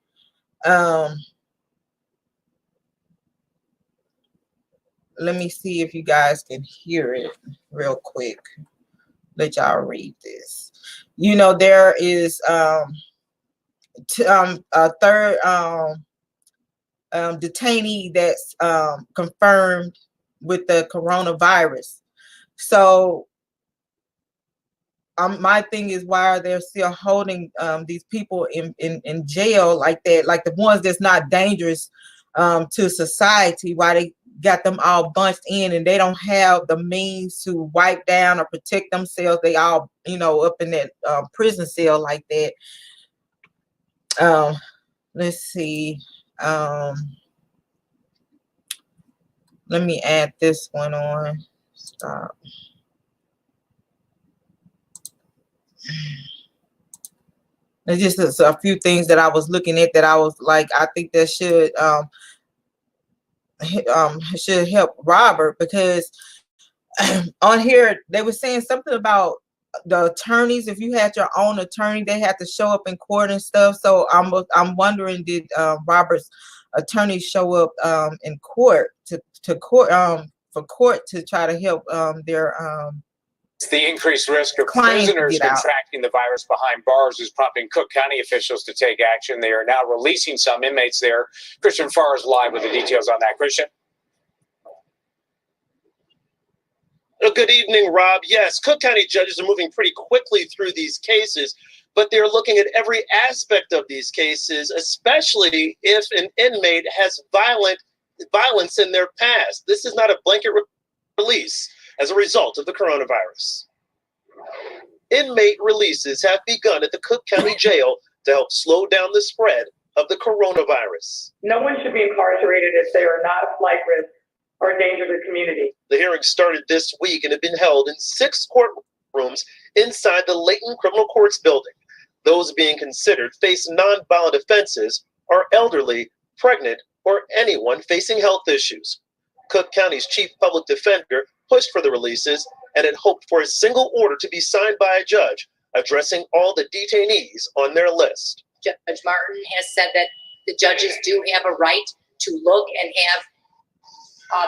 Let me see if you guys can hear it real quick. Let y'all read this. There is a third detainee that's confirmed with the coronavirus. So my thing is, why are they still holding these people in jail like that, like the ones that's not dangerous to society? Why they got them all bunched in and they don't have the means to wipe down or protect themselves? They all up in that prison cell like that. Let's see. Let me add this one on. Stop. It's just a few things that I was looking at that I was like, I think that should help Robert, because on here they were saying something about the attorneys. If you had your own attorney, they had to show up in court and stuff. So I'm wondering, did Robert's attorney show up in court to court for court to try to help their The increased risk of prisoners contracting the virus behind bars is prompting Cook County officials to take action. They are now releasing some inmates there. Christian Farr is live with the details on that. Christian? Well, good evening, Rob. Yes, Cook County judges are moving pretty quickly through these cases, but they're looking at every aspect of these cases, especially if an inmate has violence in their past. This is not a blanket release as a result of the coronavirus. Inmate releases have begun at the Cook County Jail to help slow down the spread of the coronavirus. No one should be incarcerated if they are not a flight risk or a danger to the community. The hearing started this week and have been held in 6 courtrooms inside the Layton Criminal Courts building. Those being considered face nonviolent offenses are elderly, pregnant, or anyone facing health issues. Cook County's chief public defender pushed for the releases and had hoped for a single order to be signed by a judge addressing all the detainees on their list. Judge Martin has said that the judges do have a right to look and have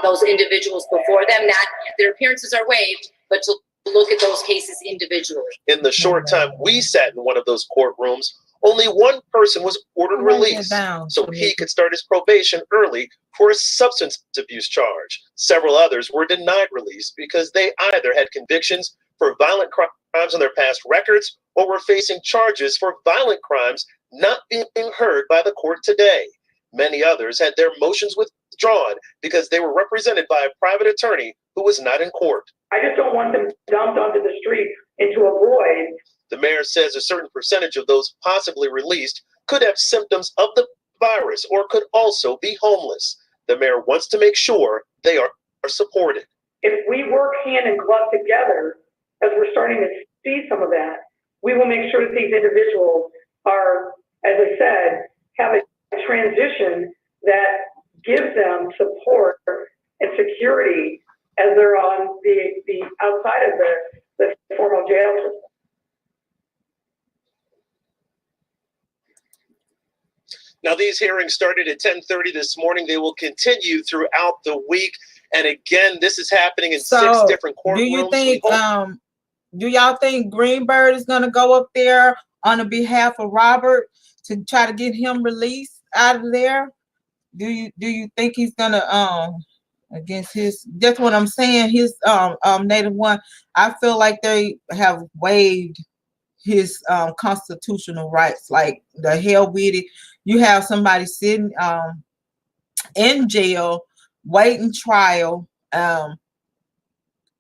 those individuals before them. Not their appearances are waived, but to look at those cases individually. In the short time we sat in one of those courtrooms, only one person was ordered released so he could start his probation early for a substance abuse charge. Several others were denied release because they either had convictions for violent crimes on their past records or were facing charges for violent crimes not being heard by the court today. Many others had their motions withdrawn because they were represented by a private attorney who was not in court. I just don't want them dumped onto the street into a void. The mayor says a certain percentage of those possibly released could have symptoms of the virus or could also be homeless. The mayor wants to make sure they are supported. If we work hand in glove together, as we're starting to see some of that, we will make sure that these individuals are, as I said, have a transition that gives them support and security as they're on the outside of the formal jail system. Now, these hearings started at 10:30 this morning. They will continue throughout the week. And again, this is happening in 6 different courtrooms. Do you think, do y'all think Greenberg is going to go up there on the behalf of Robert to try to get him released out of there? Do you think he's going to, against his, that's what I'm saying, his Native one, I feel like they have waived his constitutional rights. Like, the hell with it. You have somebody sitting in jail waiting trial.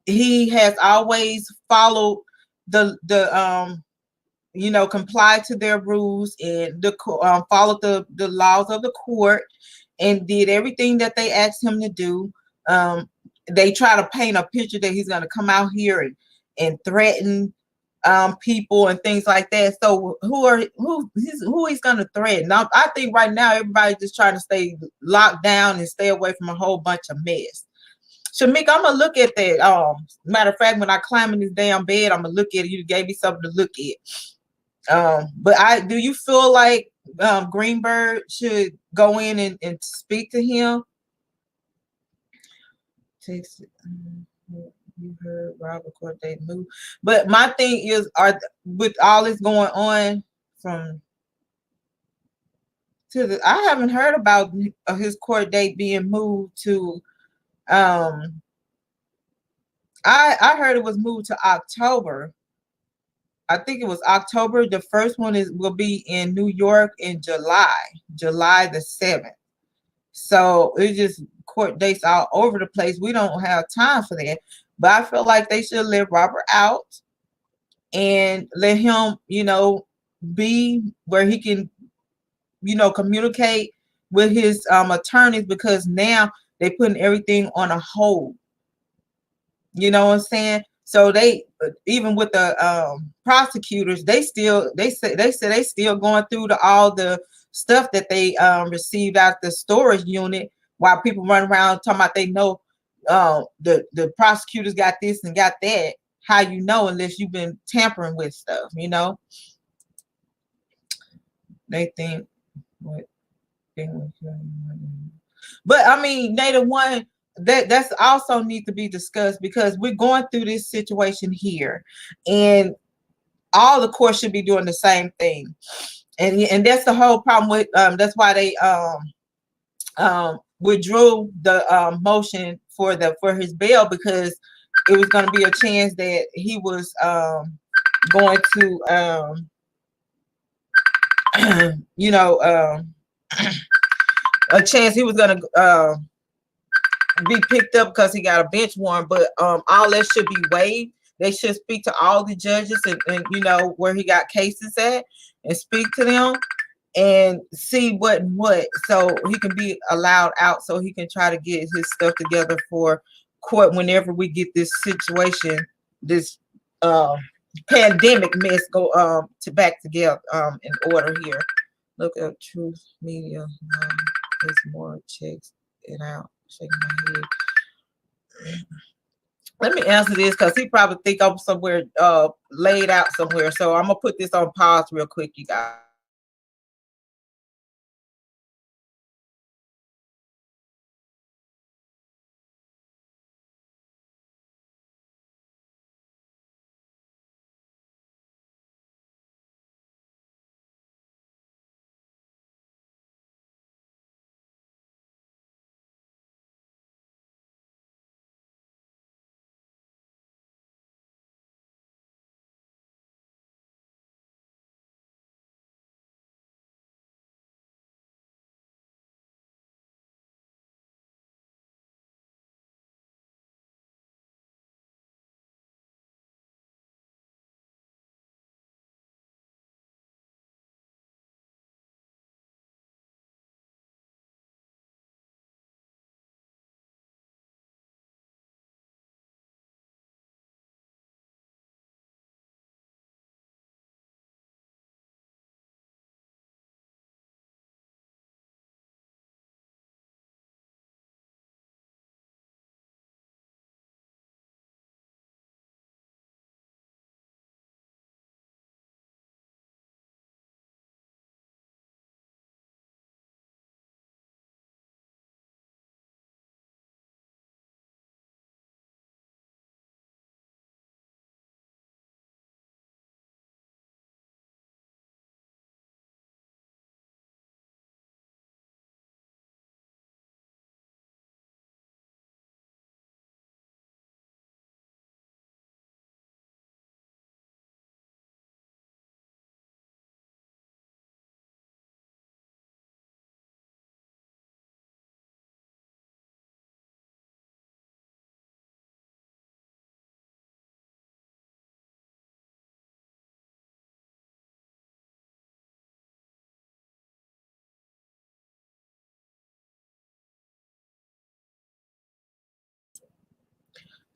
He has always followed the complied to their rules and followed the laws of the court and did everything that they asked him to do. They try to paint a picture that he's going to come out here and threaten people and things like that. So who he's going to threaten? Now, I think right now everybody's just trying to stay locked down and stay away from a whole bunch of mess. Shamik, I'm gonna look at that. Matter of fact, when I climb in this damn bed, I'm gonna look at it. You gave me something to look at. But do you feel like Greenberg should go in and speak to him? You heard Robert Court they move, but my thing is, with all this going on I haven't heard about his court date being moved to. I heard it was moved to October. I think it was October. The first one will be in New York in July the 7th. So it's just court dates all over the place. We don't have time for that. But I feel like they should let Robert out and let him, be where he can, communicate with his attorneys, because now they're putting everything on a hold. You know what I'm saying? So they, even with the prosecutors, they say they still going through all the stuff that they received out the storage unit, while people run around talking about they know the prosecutors got this and got that. How you know, unless you've been tampering with stuff, They think what thing was, but I mean, Native one, that's also need to be discussed, because we're going through this situation here, and all the courts should be doing the same thing. And that's the whole problem with that's why they withdrew the motion for his bail, because it was going to be a chance that he was going to you know a chance he was going to be picked up because he got a bench warrant. But all that should be waived. They should speak to all the judges and you know where he got cases at, and speak to them and see what so he can be allowed out, so he can try to get his stuff together for court whenever we get this situation, this pandemic mess go to back together in order here. Look at Truth Media. There's more. Checks it out. Shaking my head. Let me answer this, because he probably think I'm somewhere laid out somewhere. So I'm gonna put this on pause real quick, you guys.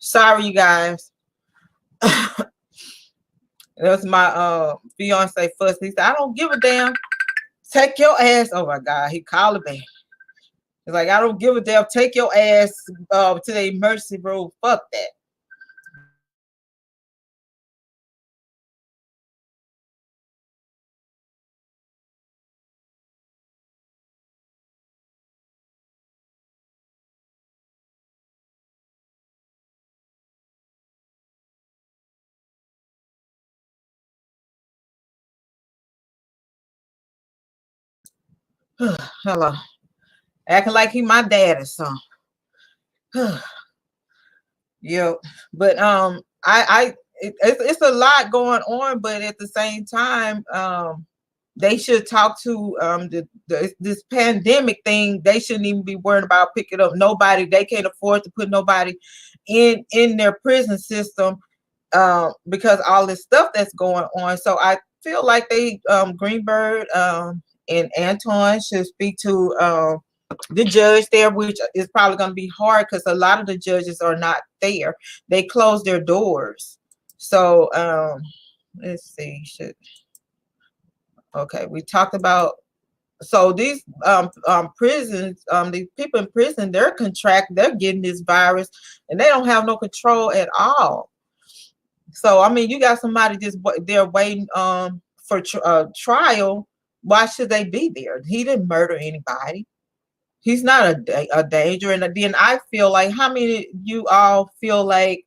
Sorry, you guys. That was my fiance fuss. He said, I don't give a damn. Take your ass. Oh my God, he called me. He's like, I don't give a damn. Take your ass to the emergency room. Fuck that. Hello. Acting like he my dad or something. Yep. But it's a lot going on, but at the same time, they should talk to this pandemic thing. They shouldn't even be worried about picking up nobody. They can't afford to put nobody in their prison system because all this stuff that's going on. So I feel like they Greenberg and Anton should speak to the judge there, which is probably going to be hard because a lot of the judges are not there. They close their doors. So let's see. Okay, we talked about, so these prisons, these people in prison, they're getting this virus and they don't have no control at all. So I mean, you got somebody just they're waiting for trial. Why should they be there? He didn't murder anybody. He's not a danger. And then I feel like, how many of you all feel like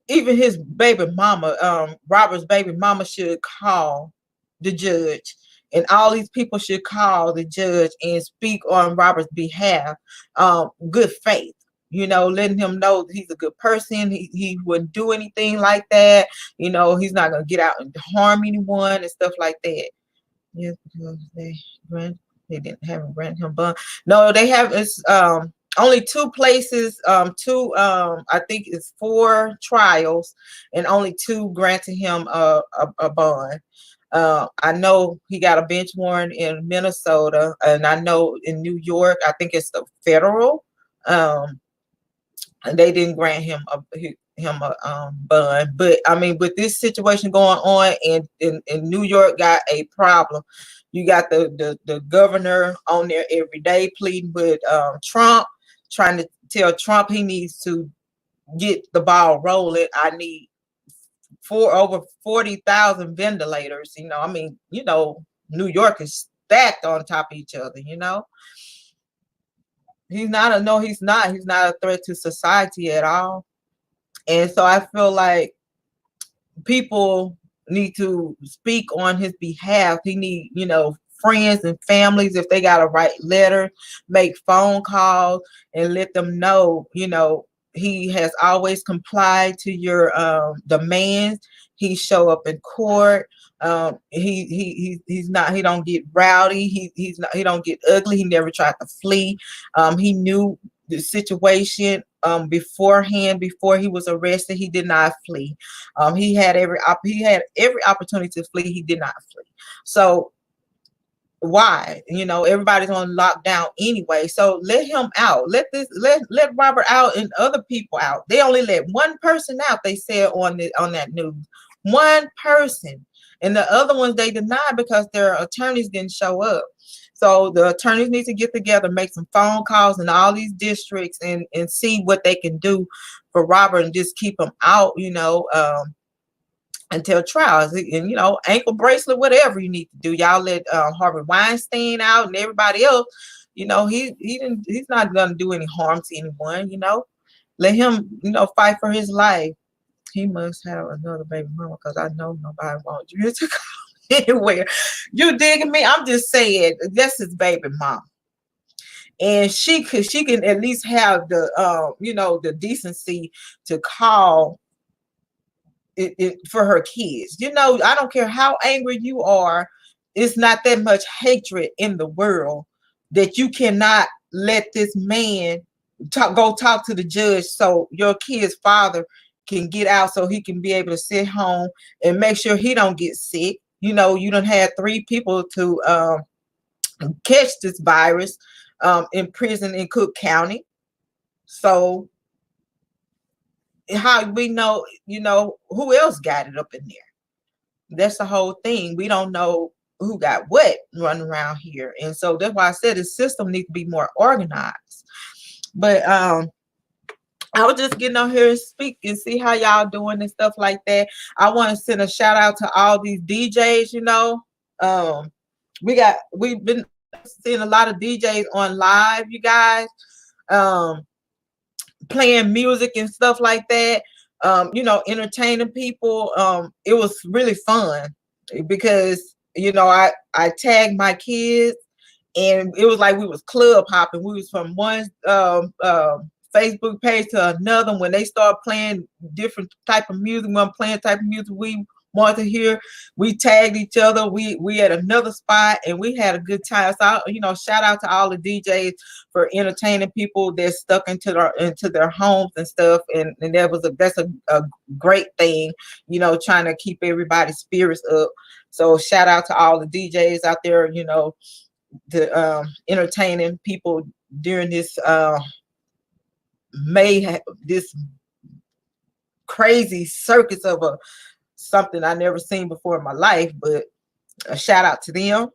even his baby mama, Robert's baby mama, should call the judge, and all these people should call the judge and speak on Robert's behalf, good faith, letting him know that he's a good person. He wouldn't do anything like that. He's not going to get out and harm anyone and stuff like that. Yes, because they haven't granted him bond. No, they have. It's only two places. I think it's 4 trials, and only 2 granted him a bond. I know he got a bench warrant in Minnesota, and I know in New York, I think it's the federal. And they didn't grant him a bond. But I mean, with this situation going on in New York, got a problem. You got the governor on there every day pleading with Trump, trying to tell Trump he needs to get the ball rolling. I need over 40,000 ventilators. I mean, New York is stacked on top of each other. He's not a threat to society at all. And so I feel like people need to speak on his behalf. He need, friends and families, if they got to write letters, make phone calls, and let them know, he has always complied to your demands. He show up in court. He don't get rowdy. He don't get ugly. He never tried to flee. He knew the situation beforehand. Before he was arrested, he did not flee. He had every opportunity to flee. He did not flee. So why? Everybody's on lockdown anyway. So let him out. Let Robert out and other people out. They only let one person out, they said on that news. One person. And the other ones they denied because their attorneys didn't show up. So the attorneys need to get together, make some phone calls in all these districts and see what they can do for Robert and just keep him out, until trials, and ankle bracelet, whatever you need to do. Y'all let Harvey Weinstein out and everybody else. He's not gonna do any harm to anyone. Let him fight for his life. He must have another baby mama, because I know nobody wants you to go anywhere. You digging me? I'm just saying that's his baby mom. And she can at least have the the decency to call it for her kids. I don't care how angry you are, it's not that much hatred in the world that you cannot let this man go talk to the judge so your kid's father can get out, so he can be able to sit home and make sure he don't get sick. You done had 3 people to catch this virus in prison in Cook County. So how we know, who else got it up in there? That's the whole thing. We don't know who got what running around here. And so that's why I said the system needs to be more organized. But I was just getting on here and speak and see how y'all doing and stuff like that. I want to send a shout out to all these DJs. We've been seeing a lot of DJs on live, you guys, playing music and stuff like that, entertaining people. It was really fun because I tagged my kids, and it was like we was club hopping. We was from one Facebook page to another. When they start playing different type of music, when playing type of music we want to hear, we tagged each other. We at another spot, and we had a good time. So shout out to all the DJs for entertaining people that's stuck into their homes and stuff. And that's a great thing, trying to keep everybody's spirits up. So shout out to all the DJs out there, the entertaining people during this this crazy circus of something I never seen before in my life. But a shout out to them,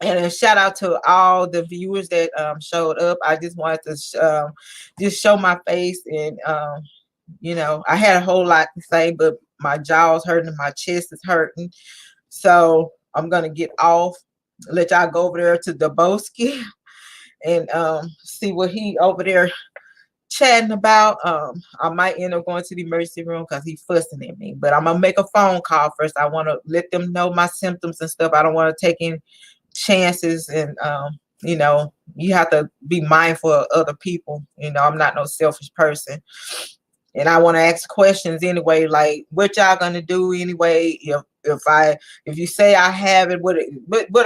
and a shout out to all the viewers that showed up. I just wanted to just show my face, and I had a whole lot to say, but my jaw's hurting and my chest is hurting, so I'm gonna get off let y'all go over there to Daboski and see what he over there chatting about. I might end up going to the emergency room because he's fussing at me, but I'm gonna make a phone call first. I want to let them know my symptoms and stuff. I don't want to take any chances, and you know, you have to be mindful of other people. You know, I'm not no selfish person, and I want to ask questions anyway, like what y'all gonna do anyway. If you say I have it, what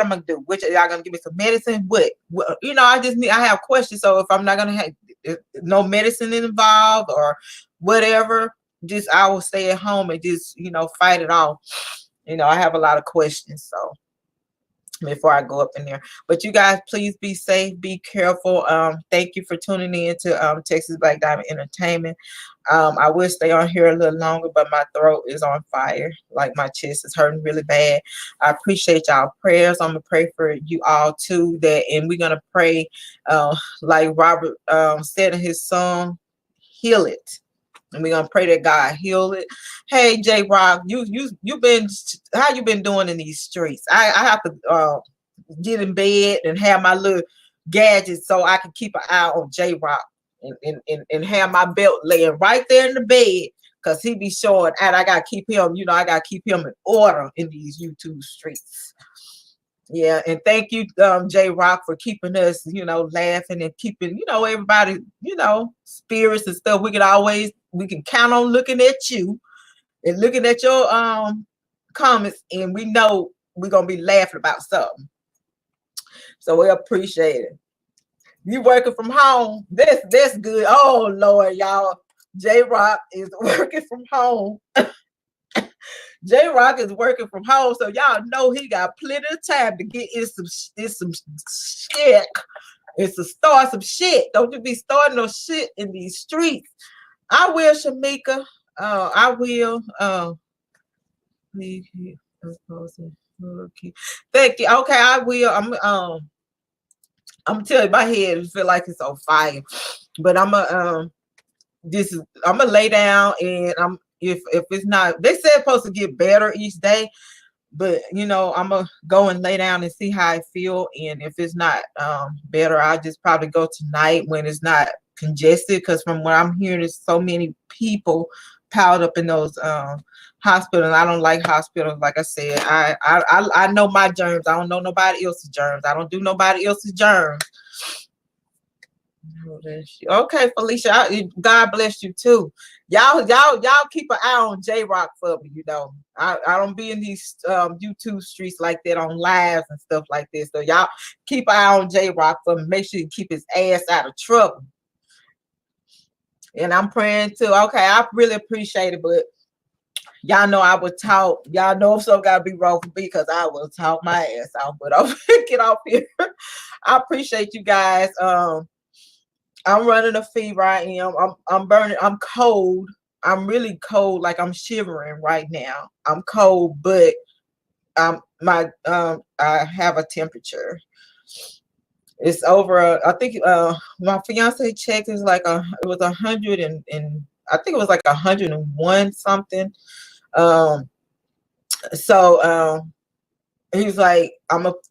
I'm gonna do? Which y'all gonna give me some medicine? What you know? I have questions. So if I'm not gonna have no medicine involved or whatever, just I will stay at home and just, you know, fight it off. You know, I have a lot of questions, so before I go up in there. But you guys, please be safe, be careful. Thank you for tuning in to Texas Black Diamond Entertainment. I will stay on here a little longer, but my throat is on fire. Like my chest is hurting really bad. I appreciate y'all prayers. I'm gonna pray for you all too. And we're gonna pray, like Robert said in his song, "Heal It." And we're gonna pray that God heal it. Hey J Rock, you been, how you been doing in these streets? I have to get in bed and have my little gadgets so I can keep an eye on J Rock and have my belt laying right there in the bed, because he be showing, and I gotta keep him, you know, I gotta keep him in order in these YouTube streets. Yeah, and thank you, J Rock, for keeping us, you know, laughing and keeping, you know, everybody, you know, spirits and stuff. We can count on looking at you and looking at your comments, and we know we're gonna be laughing about something. So we appreciate it. You working from home? That's good. Oh Lord, y'all, J Rock is working from home. J Rock is working from home, so y'all know he got plenty of time to get in some shit. It's to start some shit. Don't you be starting no shit in these streets. I will, Shamika. I will. Thank you. Okay, I will. I'm telling you, my head feel like it's on fire, but I'm gonna lay down, and if it's not, they said it's supposed to get better each day, but you know, I'm gonna go and lay down and see how I feel, and if it's not better, I'll just probably go tonight when it's not congested, because from what I'm hearing, there's so many people piled up in those hospitals. I don't like hospitals. Like I said, I know my germs. I don't know nobody else's germs. I don't do nobody else's germs. Okay, Felicia, God bless you too. Y'all keep an eye on J Rock for me. You know, I don't be in these YouTube streets like that on lives and stuff like this. So y'all keep an eye on J Rock for me. Make sure you keep his ass out of trouble. And I'm praying too. Okay, I really appreciate it, but y'all know I would talk. Y'all know if something gotta be wrong for me, because I will talk my ass off. But I'm get off here. I appreciate you guys. I'm running a fever. I am. I'm burning. I'm cold. I'm really cold. Like I'm shivering right now. I'm cold, but I have a temperature. It's over. I think my fiance checked. Is like it was 100 and I think it was like 101 something. So he was like,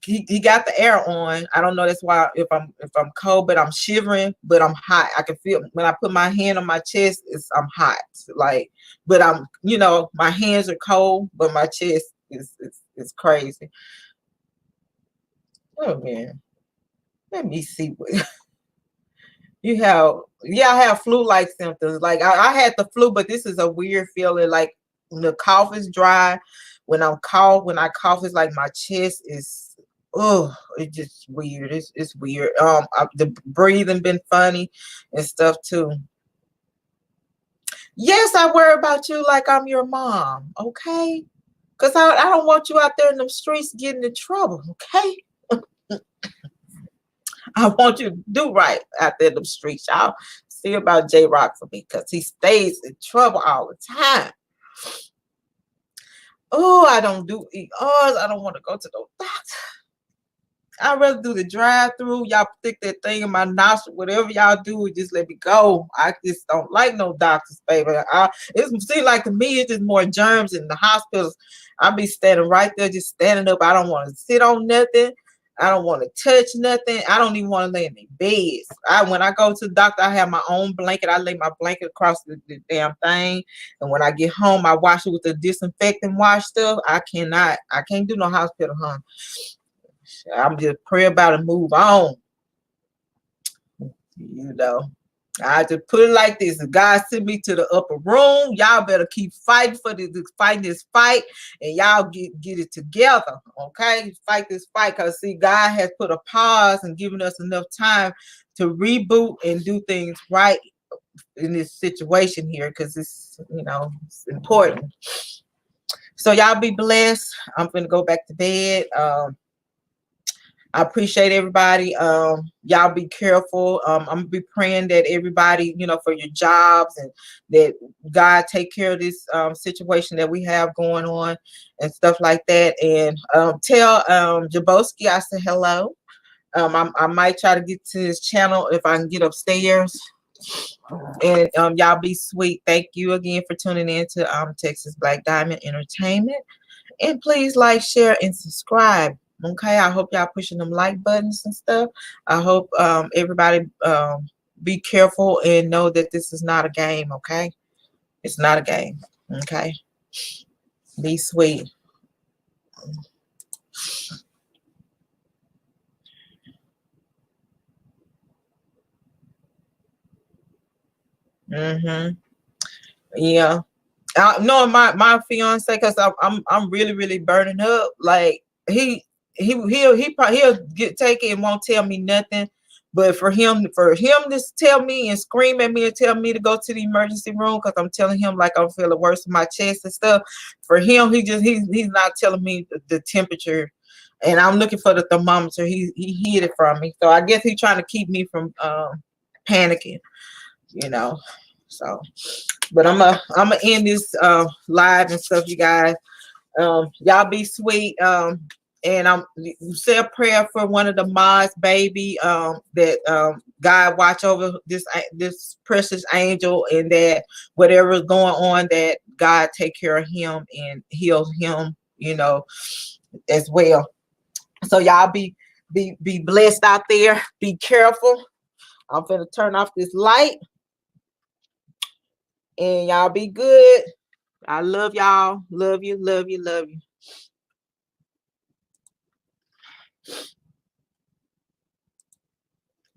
he got the air on. I don't know. That's why if I'm cold, but I'm shivering, but I'm hot. I can feel when I put my hand on my chest, I'm hot. Like, but I'm, you know, my hands are cold, but my chest is crazy. Oh man, let me see what you have. Yeah, I have flu-like symptoms. Like I had the flu, but this is a weird feeling. Like the cough is dry. When I cough, it's like my chest is, it's just weird. It's weird. The breathing been funny and stuff too. Yes, I worry about you like I'm your mom, okay? Because I don't want you out there in them streets getting in trouble, okay? I want you to do right out there in them streets. Y'all see about J Rock for me, because he stays in trouble all the time. Oh, I don't do ERs. I don't want to go to the doctor. I'd rather do the drive-through. Y'all stick that thing in my nostril. Whatever y'all do, just let me go. I just don't like no doctors, baby. It seems like to me, it's just more germs in the hospitals. I'll be standing right there, just standing up. I don't want to sit on nothing. I don't want to touch nothing. I don't even want to lay in the beds. When I go to the doctor, I have my own blanket. I lay my blanket across the damn thing. And when I get home, I wash it with the disinfectant wash stuff. I can't do no hospital, huh? I'm just pray about it, move on. You know, I just put it like this: if God sent me to the upper room, y'all better keep fighting fighting this fight, and y'all get it together, okay? Fight this fight, because see, God has put a pause and given us enough time to reboot and do things right in this situation here, because it's, you know, it's important. So y'all be blessed. I'm gonna go back to bed. I appreciate everybody. Y'all be careful. I'm gonna be praying that everybody, you know, for your jobs, and that God take care of this situation that we have going on and stuff like that. And tell Jaboski I said hello. I might try to get to his channel if I can get upstairs. And y'all be sweet. Thank you again for tuning in to Texas Black Diamond Entertainment. And please like, share, and subscribe. Okay, I hope y'all pushing them like buttons and stuff. I hope everybody be careful and know that this is not a game. Okay, it's not a game. Okay, be sweet. Yeah. No, my fiance, because I'm really burning up. Like he'll take it and won't tell me nothing. But for him to tell me and scream at me and tell me to go to the emergency room, because I'm telling him like I'm feeling worse in my chest and stuff. For him, he's not telling me the temperature, and I'm looking for the thermometer. He hid it from me, so I guess he's trying to keep me from panicking, you know. So, but I'm gonna end this live and stuff, you guys. Y'all be sweet. And I'm say a prayer for one of the mods, baby. That God watch over this precious angel, and that whatever's going on, that God take care of him and heal him, you know, as well. So y'all be blessed out there. Be careful. I'm gonna turn off this light. And y'all be good. I love y'all. Love you.